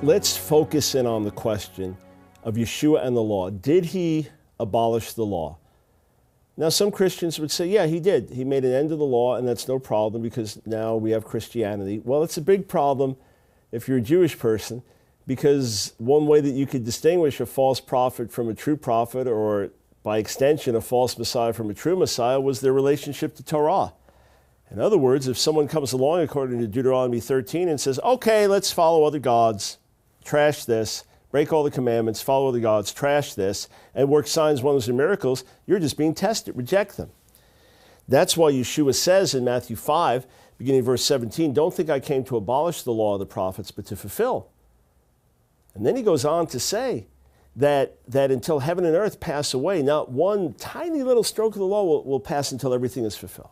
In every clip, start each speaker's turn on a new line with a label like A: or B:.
A: let's focus in on the question of Yeshua and the law. Did he abolish the law? Now, some Christians would say, yeah, he did. He made an end to the law, and that's no problem because now we have Christianity. Well, it's a big problem if you're a Jewish person, because one way that you could distinguish a false prophet from a true prophet, or by extension, a false Messiah from a true Messiah, was their relationship to Torah. In other words, if someone comes along according to Deuteronomy 13 and says, okay, let's follow other gods, trash this, break all the commandments, follow other gods, trash this, and work signs, wonders, and miracles, you're just being tested. Reject them. That's why Yeshua says in Matthew 5, beginning verse 17, don't think I came to abolish the law of the prophets, but to fulfill. And then he goes on to say that until heaven and earth pass away, not one tiny little stroke of the law will pass until everything is fulfilled.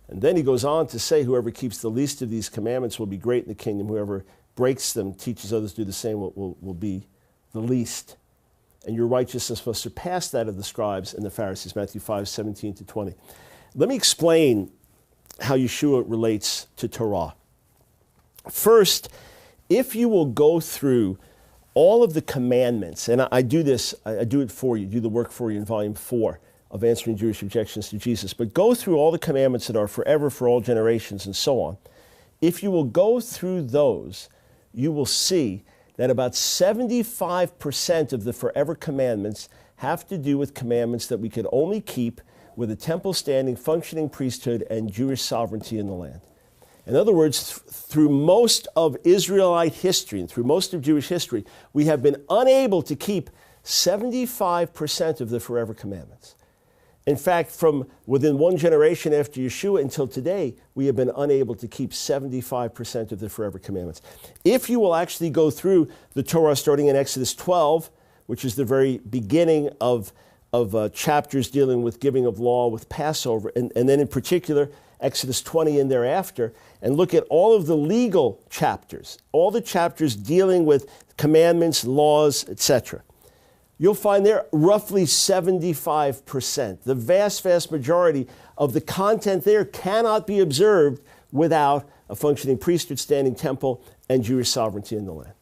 A: And then he goes on to say, whoever keeps the least of these commandments will be great in the kingdom. Whoever breaks them, teaches others to do the same, will be the least. And your righteousness must surpass that of the scribes and the Pharisees, Matthew 5, 17 to 20. Let me explain how Yeshua relates to Torah. First, if you will go through all of the commandments, and I do this, I do it for you, do the work for you in volume 4 of Answering Jewish Objections to Jesus, but go through all the commandments that are forever, for all generations, and so on. If you will go through those, you will see that about 75% of the forever commandments have to do with commandments that we could only keep with a temple standing, functioning priesthood, and Jewish sovereignty in the land. In other words, through most of Israelite history and through most of Jewish history, we have been unable to keep 75% of the forever commandments. In fact, from within one generation after Yeshua until today, we have been unable to keep 75% of the forever commandments. If you will actually go through the Torah starting in Exodus 12, which is the very beginning of chapters dealing with giving of law, with Passover, and then in particular, Exodus 20 and thereafter, and look at all of the legal chapters, all the chapters dealing with commandments, laws, etc., you'll find there roughly 75%. The vast, vast majority of the content there cannot be observed without a functioning priesthood, standing temple, and Jewish sovereignty in the land.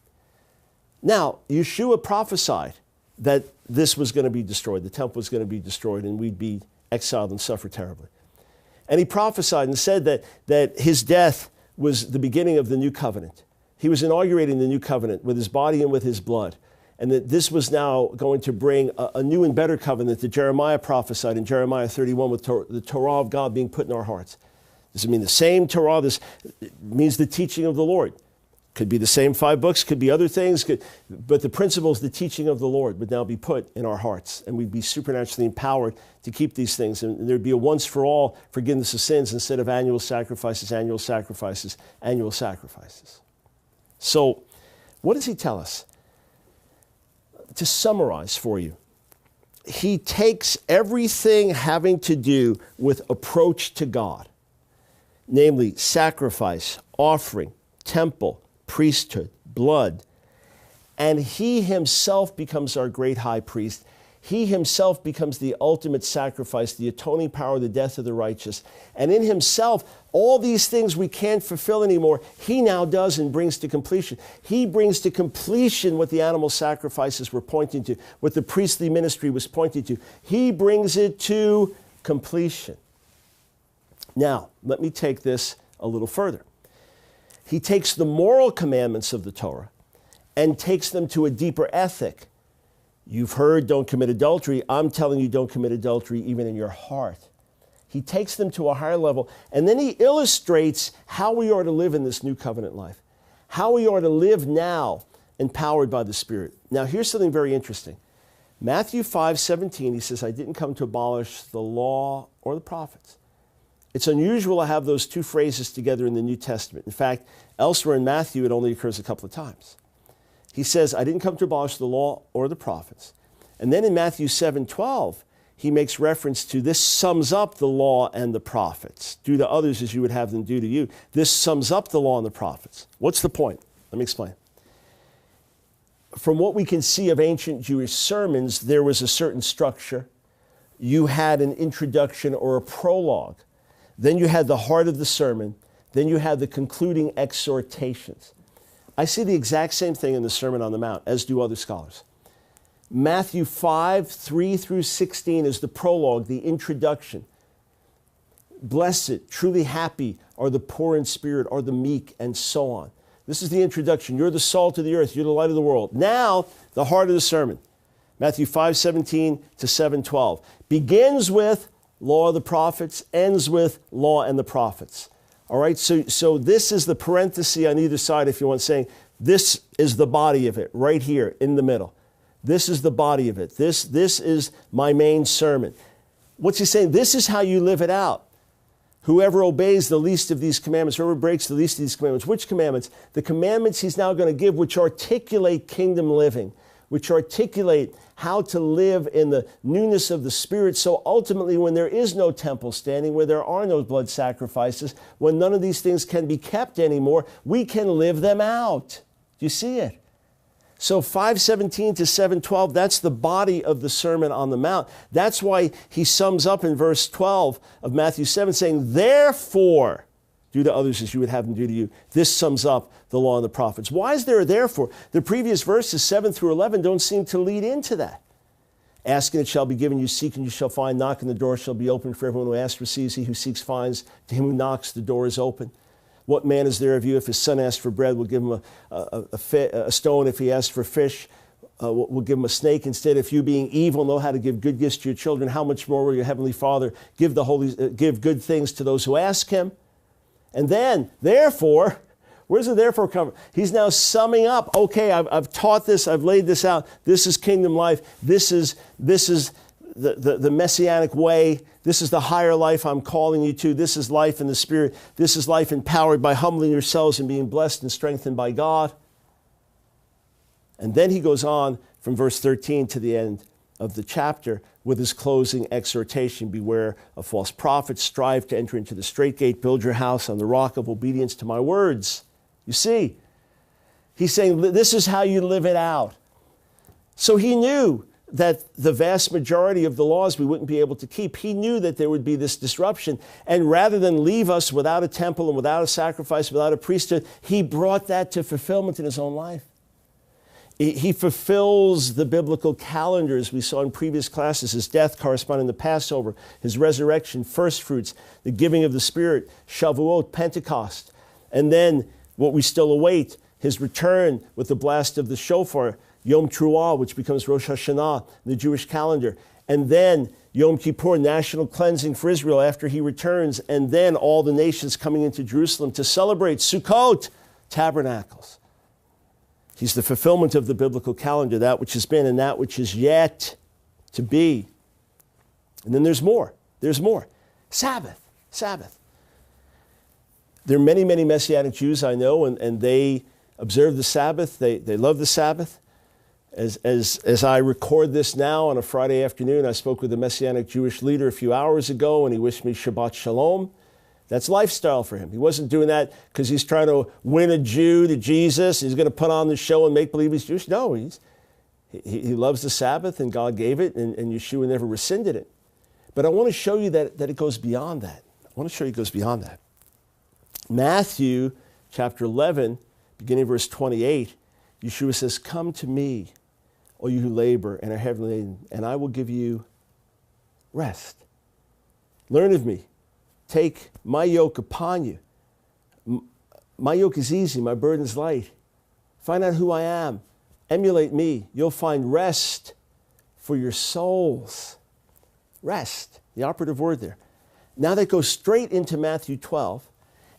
A: Now, Yeshua prophesied that this was going to be destroyed, the temple was going to be destroyed, and we'd be exiled and suffer terribly. And he prophesied and said that his death was the beginning of the new covenant. He was inaugurating the new covenant with his body and with his blood. And that this was now going to bring a new and better covenant that Jeremiah prophesied in Jeremiah 31 with the Torah of God being put in our hearts. Does it mean the same Torah? This means the teaching of the Lord. Could be the same 5 books, could be other things, but the principles, the teaching of the Lord would now be put in our hearts, and we'd be supernaturally empowered to keep these things. And there'd be a once-for-all forgiveness of sins instead of annual sacrifices, annual sacrifices, annual sacrifices. So what does he tell us? To summarize for you, he takes everything having to do with approach to God, namely sacrifice, offering, temple, priesthood, blood, and he himself becomes our great high priest. He himself becomes the ultimate sacrifice, the atoning power, the death of the righteous. And in himself, all these things we can't fulfill anymore, he now does and brings to completion. He brings to completion what the animal sacrifices were pointing to, what the priestly ministry was pointing to. He brings it to completion. Now, let me take this a little further. He takes the moral commandments of the Torah and takes them to a deeper ethic. You've heard, don't commit adultery. I'm telling you, don't commit adultery even in your heart. He takes them to a higher level, and then he illustrates how we are to live in this new covenant life, how we are to live now empowered by the Spirit. Now, here's something very interesting. Matthew 5:17, he says, I didn't come to abolish the law or the prophets. It's unusual to have those two phrases together in the New Testament. In fact, elsewhere in Matthew, it only occurs a couple of times. He says, I didn't come to abolish the law or the prophets. And then in Matthew 7:12, he makes reference to this sums up the law and the prophets. Do to others as you would have them do to you. This sums up the law and the prophets. What's the point? Let me explain. From what we can see of ancient Jewish sermons, there was a certain structure. You had an introduction or a prologue. Then you had the heart of the sermon. Then you had the concluding exhortations. I see the exact same thing in the Sermon on the Mount, as do other scholars. Matthew 5, 3 through 16 is the prologue, the introduction. Blessed, truly happy are the poor in spirit, are the meek, and so on. This is the introduction. You're the salt of the earth. You're the light of the world. Now, the heart of the sermon. Matthew 5:17 to 7:12. Begins with law of the prophets, ends with law and the prophets. All right, so this is the parenthesis on either side, if you want, saying this is the body of it, right here in the middle. This is the body of it. This is my main sermon. What's he saying? This is how you live it out. Whoever obeys the least of these commandments, whoever breaks the least of these commandments. Which commandments? The commandments he's now going to give, which articulate kingdom living, which articulate how to live in the newness of the Spirit. So ultimately, when there is no temple standing, where there are no blood sacrifices, when none of these things can be kept anymore, we can live them out. Do you see it? So 5:17 to 7:12, that's the body of the Sermon on the Mount. That's why he sums up in verse 12 of Matthew 7 saying, therefore, do to others as you would have them do to you. This sums up the law and the prophets. Why is there a therefore? The previous verses 7 through 11 don't seem to lead into that. Ask and it shall be given you, seek and you shall find, knock and the door shall be opened. For everyone who asks receives, he who seeks finds, to him who knocks the door is open. What man is there of you, if his son asks for bread, we'll give him a stone. If he asks for fish, we'll give him a snake instead. If you, being evil, know how to give good gifts to your children, how much more will your heavenly Father give good things to those who ask him? And then, therefore, where's the therefore come from? He's now summing up. Okay, I've taught this. I've laid this out. This is kingdom life. This is the messianic way. This is the higher life I'm calling you to. This is life in the Spirit. This is life empowered by humbling yourselves and being blessed and strengthened by God. And then he goes on from verse 13 to the end of the chapter with his closing exhortation. Beware of false prophets. Strive to enter into the straight gate. Build your house on the rock of obedience to my words. You see, he's saying this is how you live it out. So he knew that the vast majority of the laws we wouldn't be able to keep. He knew that there would be this disruption. And rather than leave us without a temple and without a sacrifice, without a priesthood, he brought that to fulfillment in his own life. He fulfills the biblical calendar, as we saw in previous classes, his death corresponding to Passover, his resurrection, first fruits, the giving of the Spirit, Shavuot, Pentecost, and then what we still await, his return with the blast of the shofar, Yom Teruah, which becomes Rosh Hashanah, the Jewish calendar, and then Yom Kippur, national cleansing for Israel after he returns, and then all the nations coming into Jerusalem to celebrate Sukkot, tabernacles. He's the fulfillment of the biblical calendar, that which has been and that which is yet to be. And then there's more. There's more. Sabbath. There are many, many Messianic Jews I know, and they observe the Sabbath. They love the Sabbath. As I record this now on a Friday afternoon, I spoke with a Messianic Jewish leader a few hours ago, and he wished me Shabbat Shalom. That's lifestyle for him. He wasn't doing that because he's trying to win a Jew to Jesus. He's going to put on the show and make believe he's Jewish. No, he loves the Sabbath, and God gave it, and Yeshua never rescinded it. But I want to show you that it goes beyond that. I want to show you it goes beyond that. Matthew chapter 11, beginning verse 28, Yeshua says, come to me, all you who labor and are heavy laden, and I will give you rest. Learn of me. Take my yoke upon you. My yoke is easy, my burden is light. Find out who I am. Emulate me. You'll find rest for your souls. Rest, the operative word there. Now that goes straight into Matthew 12.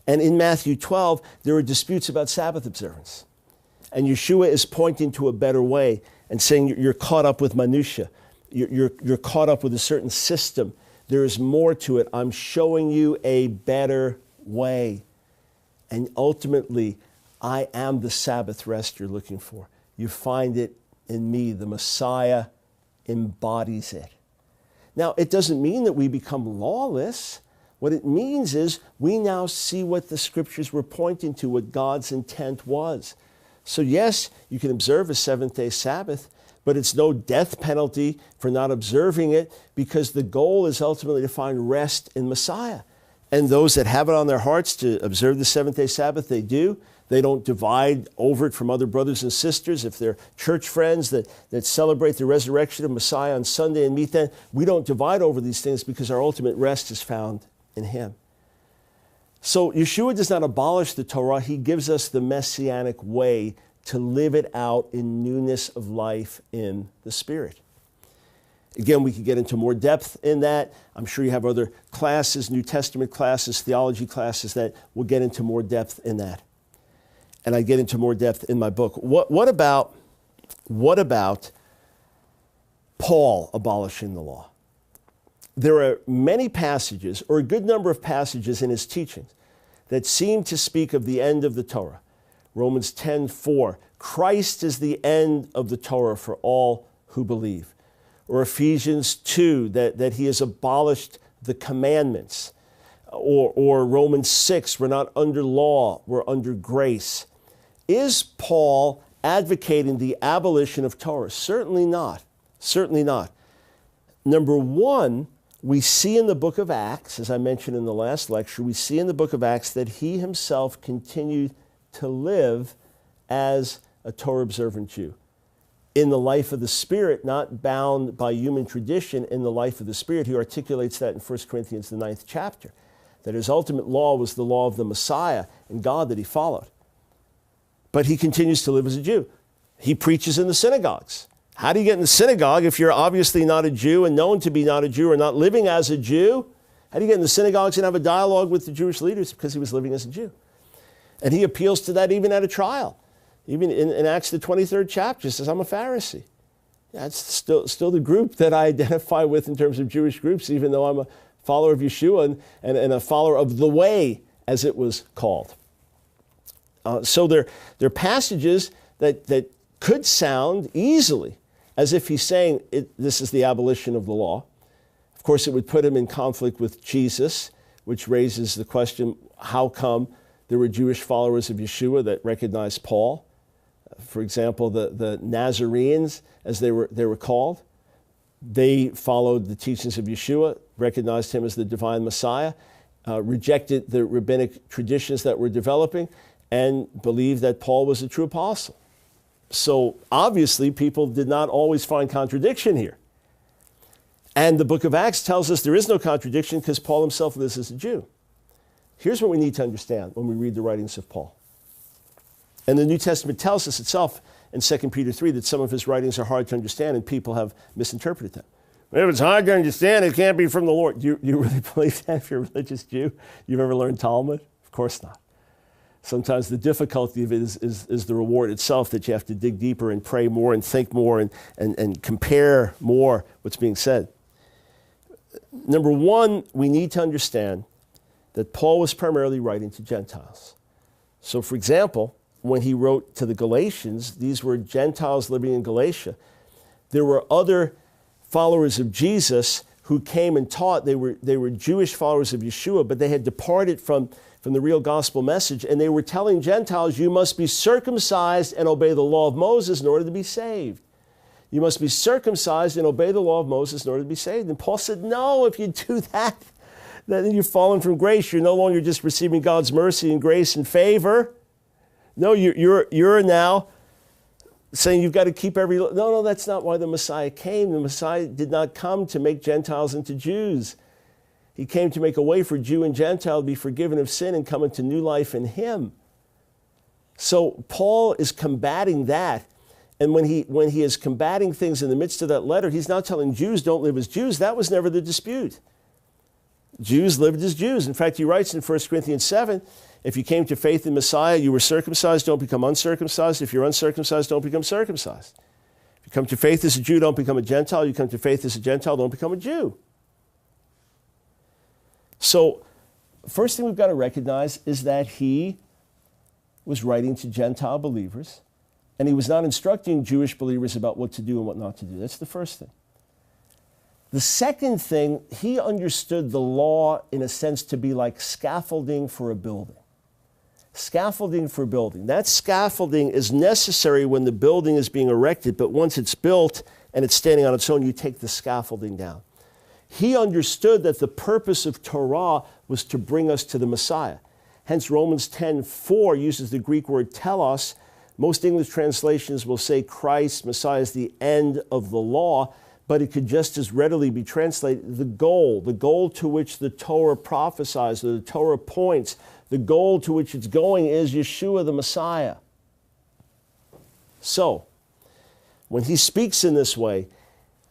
A: And in Matthew 12, there are disputes about Sabbath observance. And Yeshua is pointing to a better way and saying you're caught up with minutia. You're caught up with a certain system. There is more to it. I'm showing you a better way. And ultimately, I am the Sabbath rest you're looking for. You find it in me. The Messiah embodies it. Now, it doesn't mean that we become lawless. What it means is we now see what the Scriptures were pointing to, what God's intent was. So yes, you can observe a seventh-day Sabbath, but it's no death penalty for not observing it, because the goal is ultimately to find rest in Messiah. And those that have it on their hearts to observe the seventh-day Sabbath, they do. They don't divide over it from other brothers and sisters. If they're church friends that celebrate the resurrection of Messiah on Sunday and meet then, we don't divide over these things because our ultimate rest is found in him. So Yeshua does not abolish the Torah. He gives us the messianic way to live it out in newness of life in the Spirit. Again, we could get into more depth in that. I'm sure you have other classes, New Testament classes, theology classes that will get into more depth in that. And I get into more depth in my book. What about Paul abolishing the law? There are many passages, or a good number of passages in his teachings, that seem to speak of the end of the Torah. Romans 10:4, Christ is the end of the Torah for all who believe. Or Ephesians 2, that he has abolished the commandments. Or Romans 6, we're not under law, we're under grace. Is Paul advocating the abolition of Torah? Certainly not. Certainly not. Number one, we see in the book of Acts, as I mentioned in the last lecture, we see in the book of Acts that he himself continued to live as a Torah-observant Jew. In the life of the Spirit, not bound by human tradition, in the life of the Spirit. He articulates that in 1 Corinthians, the 9th chapter, that his ultimate law was the law of the Messiah and God that he followed. But he continues to live as a Jew. He preaches in the synagogues. How do you get in the synagogue if you're obviously not a Jew and known to be not a Jew or not living as a Jew? How do you get in the synagogues and have a dialogue with the Jewish leaders? Because he was living as a Jew. And he appeals to that even at a trial. Even in Acts, the 23rd chapter, he says, I'm a Pharisee. Yeah, it's still the group that I identify with in terms of Jewish groups, even though I'm a follower of Yeshua and a follower of the way, as it was called. So there are passages that could sound easily as if he's saying this is the abolition of the law. Of course, it would put him in conflict with Jesus, which raises the question, how come there were Jewish followers of Yeshua that recognized Paul? For example, the Nazarenes, as they were called, they followed the teachings of Yeshua, recognized him as the divine Messiah, rejected the rabbinic traditions that were developing, and believed that Paul was a true apostle. So obviously, people did not always find contradiction here. And the book of Acts tells us there is no contradiction because Paul himself lives as a Jew. Here's what we need to understand when we read the writings of Paul. And the New Testament tells us itself in 2 Peter 3 that some of his writings are hard to understand and people have misinterpreted them. If it's hard to understand, it can't be from the Lord. Do you really believe that if you're a religious Jew? You've ever learned Talmud? Of course not. Sometimes the difficulty of it is the reward itself, that you have to dig deeper and pray more and think more and compare more what's being said. Number one, we need to understand that Paul was primarily writing to Gentiles. So, for example, when he wrote to the Galatians, these were Gentiles living in Galatia. There were other followers of Jesus who came and taught. They were Jewish followers of Yeshua, but they had departed from the real gospel message, and they were telling Gentiles, you must be circumcised and obey the law of Moses in order to be saved. You must be circumcised and obey the law of Moses in order to be saved. And Paul said, no, if you do that, then you've fallen from grace. You're no longer just receiving God's mercy and grace and favor. No, you're now saying you've got to keep every... No, that's not why the Messiah came. The Messiah did not come to make Gentiles into Jews. He came to make a way for Jew and Gentile to be forgiven of sin and come into new life in him. So Paul is combating that. And when he is combating things in the midst of that letter, he's not telling Jews don't live as Jews. That was never the dispute. Jews lived as Jews. In fact, he writes in 1 Corinthians 7, if you came to faith in Messiah, you were circumcised, don't become uncircumcised. If you're uncircumcised, don't become circumcised. If you come to faith as a Jew, don't become a Gentile. You come to faith as a Gentile, don't become a Jew. So, first thing we've got to recognize is that he was writing to Gentile believers, and he was not instructing Jewish believers about what to do and what not to do. That's the first thing. The second thing, he understood the law in a sense to be like scaffolding for a building. Scaffolding for building. That scaffolding is necessary when the building is being erected, but once it's built and it's standing on its own, you take the scaffolding down. He understood that the purpose of Torah was to bring us to the Messiah. Hence, Romans 10:4 uses the Greek word telos. Most English translations will say Christ, Messiah, is the end of the law, but it could just as readily be translated the goal to which the Torah prophesies, or the Torah points, the goal to which it's going is Yeshua the Messiah. So, when he speaks in this way,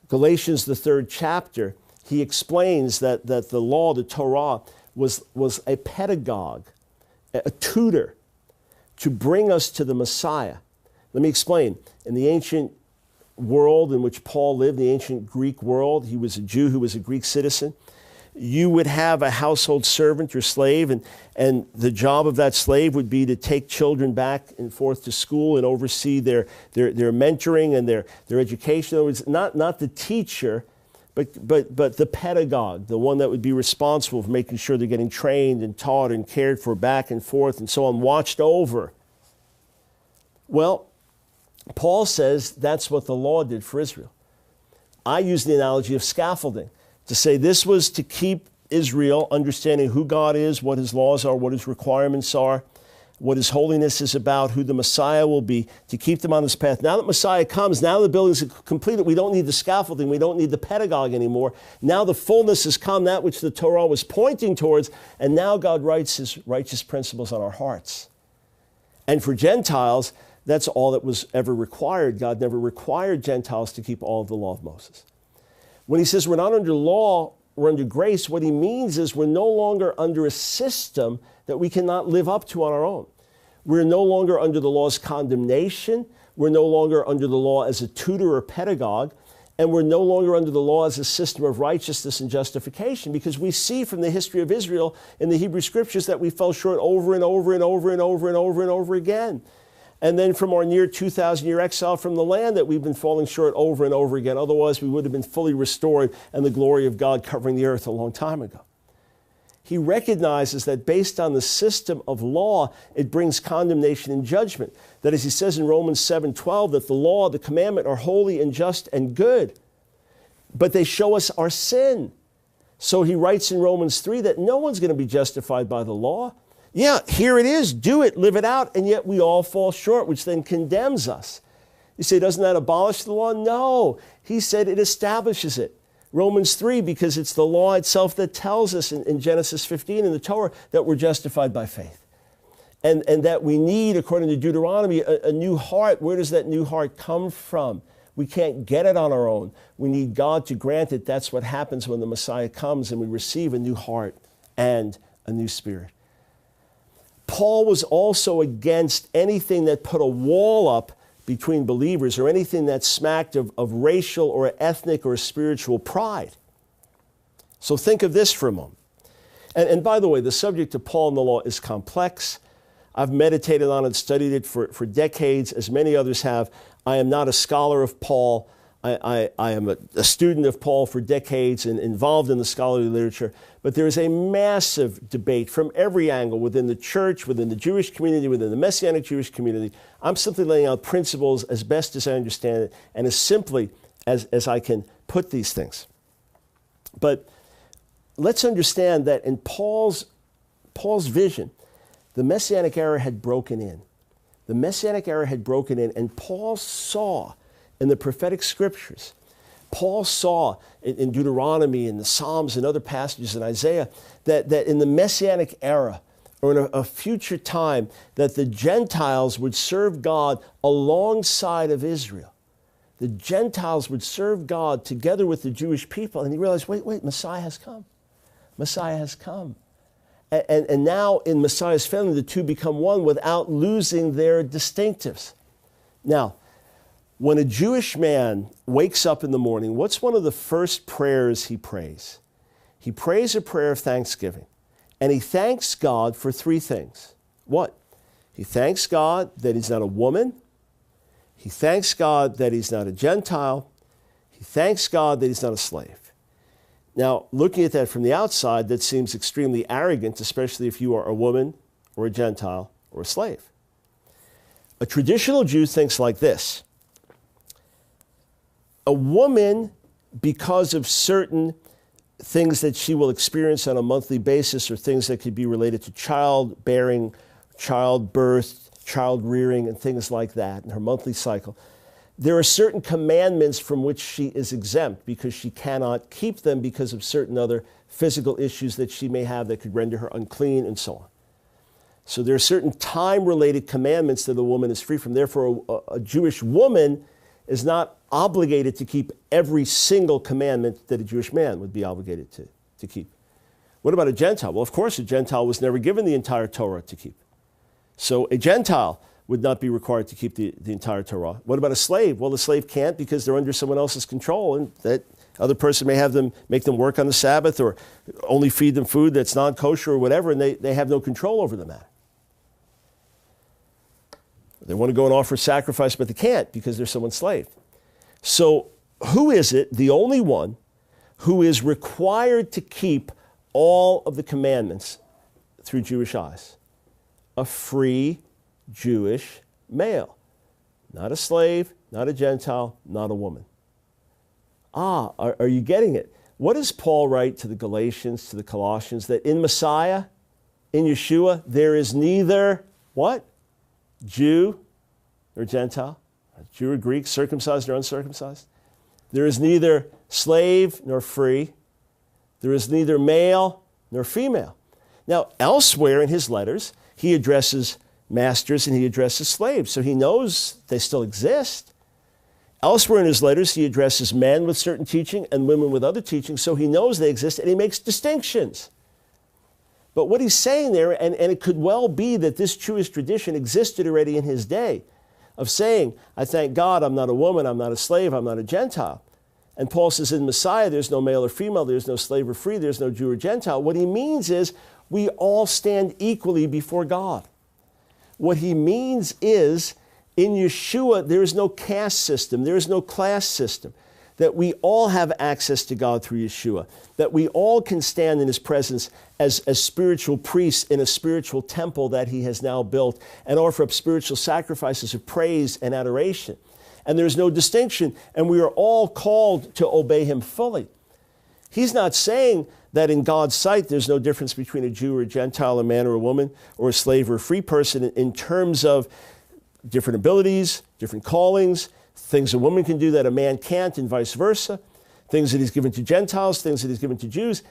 A: Galatians, the 3rd chapter, he explains that the law, the Torah, was a pedagogue, a tutor, to bring us to the Messiah. Let me explain. In the ancient world in which Paul lived, the ancient Greek world, he was a Jew who was a Greek citizen. You would have a household servant, your slave, and the job of that slave would be to take children back and forth to school and oversee their mentoring and their education. In other words, not the teacher, but the pedagogue, the one that would be responsible for making sure they're getting trained and taught and cared for back and forth and so on, watched over. Well, Paul says that's what the law did for Israel. I use the analogy of scaffolding to say this was to keep Israel understanding who God is, what his laws are, what his requirements are, what his holiness is about, who the Messiah will be, to keep them on this path. Now that Messiah comes, now the building is completed, we don't need the scaffolding, we don't need the pedagogue anymore. Now the fullness has come, that which the Torah was pointing towards, and now God writes his righteous principles on our hearts. And for Gentiles, that's all that was ever required. God never required Gentiles to keep all of the law of Moses. When he says we're not under law, we're under grace, what he means is we're no longer under a system that we cannot live up to on our own. We're no longer under the law's condemnation. We're no longer under the law as a tutor or pedagogue. And we're no longer under the law as a system of righteousness and justification, because we see from the history of Israel in the Hebrew Scriptures that we fell short over and over and over and over and over and over again. And then from our near 2,000-year exile from the land that we've been falling short over and over again. Otherwise, we would have been fully restored and the glory of God covering the earth a long time ago. He recognizes that based on the system of law, it brings condemnation and judgment. That, as he says in Romans 7:12, that the law, the commandment are holy and just and good, but they show us our sin. So he writes in Romans 3 that no one's going to be justified by the law. Yeah, here it is, do it, live it out, and yet we all fall short, which then condemns us. You say, doesn't that abolish the law? No, he said it establishes it. Romans 3, because it's the law itself that tells us in Genesis 15 in the Torah that we're justified by faith. And that we need, according to Deuteronomy, a new heart. Where does that new heart come from? We can't get it on our own. We need God to grant it. That's what happens when the Messiah comes and we receive a new heart and a new spirit. Paul was also against anything that put a wall up between believers or anything that smacked of racial or ethnic or spiritual pride. So think of this for a moment. And by the way, the subject of Paul and the law is complex. I've meditated on it, studied it for decades, as many others have. I am not a scholar of Paul. I am a student of Paul for decades and involved in the scholarly literature. But there is a massive debate from every angle within the church, within the Jewish community, within the Messianic Jewish community. I'm simply laying out principles as best as I understand it and as simply as I can put these things. But let's understand that in Paul's vision, the Messianic era had broken in. The Messianic era had broken in, and Paul saw in the prophetic scriptures, Paul saw in Deuteronomy and the Psalms and other passages in Isaiah that in the Messianic era, or in a future time, that the Gentiles would serve God alongside of Israel. The Gentiles would serve God together with the Jewish people. And he realized, wait, Messiah has come. Messiah has come. And now in Messiah's family, the two become one without losing their distinctives. Now, when a Jewish man wakes up in the morning, what's one of the first prayers he prays? He prays a prayer of thanksgiving. And he thanks God for three things. What? He thanks God that he's not a woman. He thanks God that he's not a Gentile. He thanks God that he's not a slave. Now, looking at that from the outside, that seems extremely arrogant, especially if you are a woman or a Gentile or a slave. A traditional Jew thinks like this. A woman, because of certain things that she will experience on a monthly basis are things that could be related to childbearing, childbirth, child rearing, and things like that in her monthly cycle. There are certain commandments from which she is exempt because she cannot keep them because of certain other physical issues that she may have that could render her unclean and so on. So there are certain time-related commandments that a woman is free from. Therefore, a Jewish woman is not obligated to keep every single commandment that a Jewish man would be obligated to keep. What about a Gentile? Well, of course, a Gentile was never given the entire Torah to keep. So a Gentile would not be required to keep the entire Torah. What about a slave? Well, the slave can't because they're under someone else's control, and that other person may make them work on the Sabbath or only feed them food that's non-kosher or whatever, and they have no control over the matter. They want to go and offer sacrifice, but they can't because they're someone's slave. So who is it, the only one, who is required to keep all of the commandments through Jewish eyes? A free Jewish male. Not a slave, not a Gentile, not a woman. Are you getting it? What does Paul write to the Galatians, to the Colossians? That in Messiah, in Yeshua, there is neither, what? Jew or Gentile, Jew or Greek, circumcised or uncircumcised. There is neither slave nor free. There is neither male nor female. Now, elsewhere in his letters, he addresses masters and he addresses slaves, so he knows they still exist. Elsewhere in his letters, he addresses men with certain teaching and women with other teaching, so he knows they exist and he makes distinctions. But what he's saying there, and it could well be that this Jewish tradition existed already in his day, of saying, I thank God I'm not a woman, I'm not a slave, I'm not a Gentile. And Paul says in Messiah, there's no male or female, there's no slave or free, there's no Jew or Gentile. What he means is we all stand equally before God. What he means is in Yeshua, there is no caste system, there is no class system. That we all have access to God through Yeshua, that we all can stand in his presence as spiritual priests in a spiritual temple that he has now built and offer up spiritual sacrifices of praise and adoration. And there's no distinction, and we are all called to obey him fully. He's not saying that in God's sight there's no difference between a Jew or a Gentile, a man or a woman, or a slave or a free person in terms of different abilities, different callings, things a woman can do that a man can't, and vice versa, things that he's given to Gentiles, things that he's given to Jews.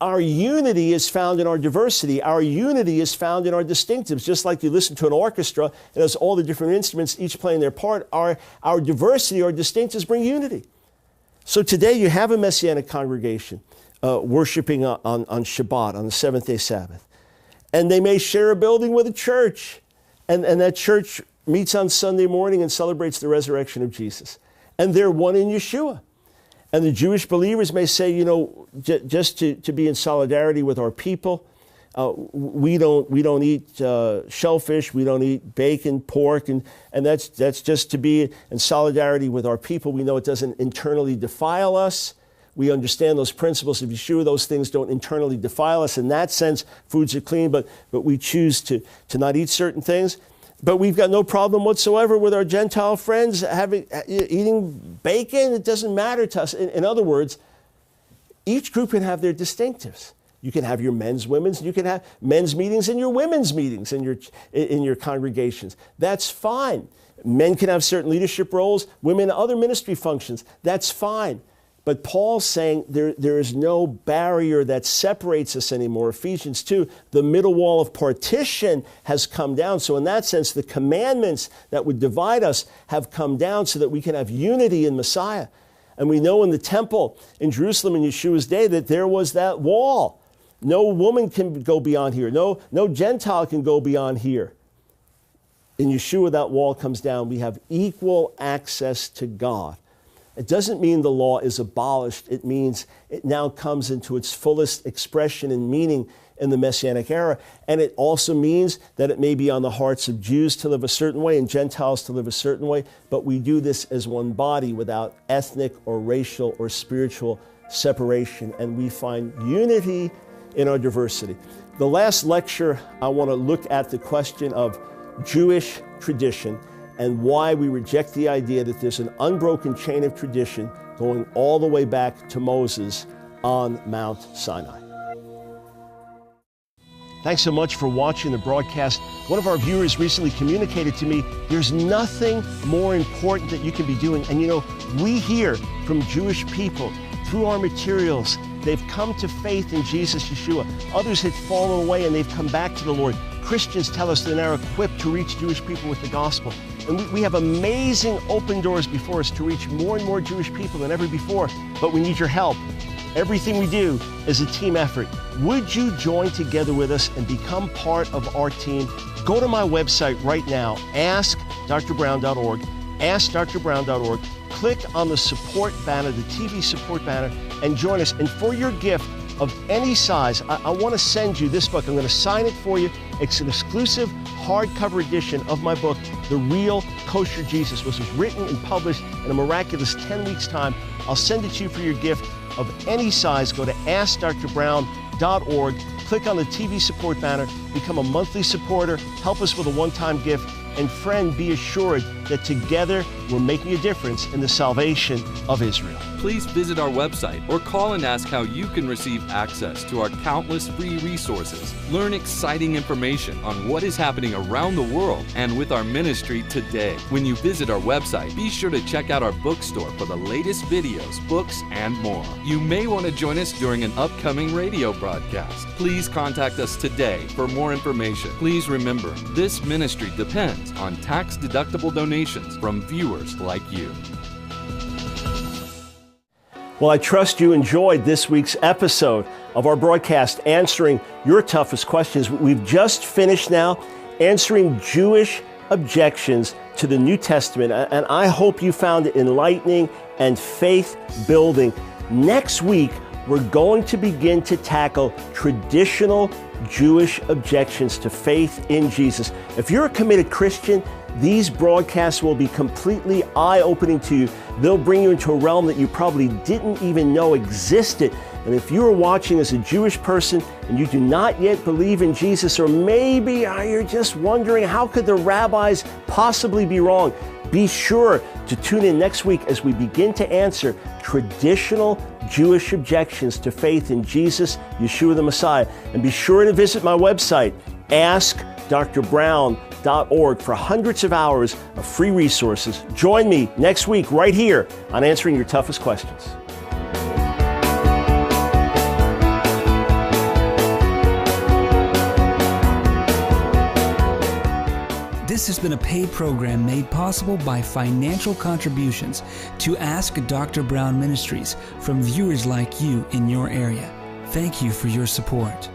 A: Our unity is found in our diversity. Our unity is found in our distinctives. Just like you listen to an orchestra, it has all the different instruments, each playing their part. Our diversity, our distinctives bring unity. So today you have a Messianic congregation worshiping on Shabbat, on the seventh-day Sabbath. And they may share a building with a church. And that church meets on Sunday morning and celebrates the resurrection of Jesus. And they're one in Yeshua. And the Jewish believers may say, you know, just to be in solidarity with our people, we don't eat shellfish, we don't eat bacon, pork, and that's just to be in solidarity with our people. We know it doesn't internally defile us. We understand those principles of Yeshua. Those things don't internally defile us. In that sense, foods are clean, but we choose to not eat certain things. But we've got no problem whatsoever with our Gentile friends eating bacon. It doesn't matter to us. In other words, each group can have their distinctives. You can have your men's, women's, you can have men's meetings and your women's meetings in your congregations. That's fine. Men can have certain leadership roles, women other ministry functions. That's fine. But Paul's saying there is no barrier that separates us anymore. Ephesians 2, the middle wall of partition has come down. So in that sense, the commandments that would divide us have come down so that we can have unity in Messiah. And we know in the temple in Jerusalem in Yeshua's day that there was that wall. No woman can go beyond here. No Gentile can go beyond here. In Yeshua, that wall comes down. We have equal access to God. It doesn't mean the law is abolished. It means it now comes into its fullest expression and meaning in the Messianic era. And it also means that it may be on the hearts of Jews to live a certain way and Gentiles to live a certain way, but we do this as one body without ethnic or racial or spiritual separation. And we find unity in our diversity. The last lecture, I want to look at the question of Jewish tradition and why we reject the idea that there's an unbroken chain of tradition going all the way back to Moses on Mount Sinai. Thanks so much for watching the broadcast. One of our viewers recently communicated to me, there's nothing more important that you can be doing. And you know, we hear from Jewish people through our materials, they've come to faith in Jesus Yeshua. Others had fallen away and they've come back to the Lord. Christians tell us they're now equipped to reach Jewish people with the gospel. And we have amazing open doors before us to reach more and more Jewish people than ever before, but we need your help. Everything we do is a team effort. Would you join together with us and become part of our team? Go to my website right now, askdrbrown.org, askdrbrown.org. Click on the support banner, the TV support banner, and join us. And for your gift of any size, I want to send you this book. I'm going to sign it for you. It's an exclusive hardcover edition of my book, The Real Kosher Jesus, which was written and published in a miraculous 10 weeks' time. I'll send it to you for your gift of any size. Go to askdrbrown.org, click on the TV support banner, become a monthly supporter, help us with a one-time gift, and friend, be assured that together we're making a difference in the salvation of Israel.
B: Please visit our website or call and ask how you can receive access to our countless free resources. Learn exciting information on what is happening around the world and with our ministry today. When you visit our website, be sure to check out our bookstore for the latest videos, books, and more. You may want to join us during an upcoming radio broadcast. Please contact us today for more information. Please remember, this ministry depends on tax-deductible donations from viewers like you.
A: Well, I trust you enjoyed this week's episode of our broadcast answering your toughest questions. We've just finished now answering Jewish objections to the New Testament, and I hope you found it enlightening and faith-building. Next week, we're going to begin to tackle traditional Jewish objections to faith in Jesus. If you're a committed Christian, these broadcasts will be completely eye-opening to you. They'll bring you into a realm that you probably didn't even know existed. And if you are watching as a Jewish person and you do not yet believe in Jesus, or maybe you're just wondering, how could the rabbis possibly be wrong? Be sure to tune in next week as we begin to answer traditional Jewish objections to faith in Jesus, Yeshua the Messiah. And be sure to visit my website, askdrbrown.org, for hundreds of hours of free resources. Join me next week right here on Answering Your Toughest Questions.
C: This has been a paid program made possible by financial contributions to Ask Dr. Brown Ministries from viewers like you in your area. Thank you for your support.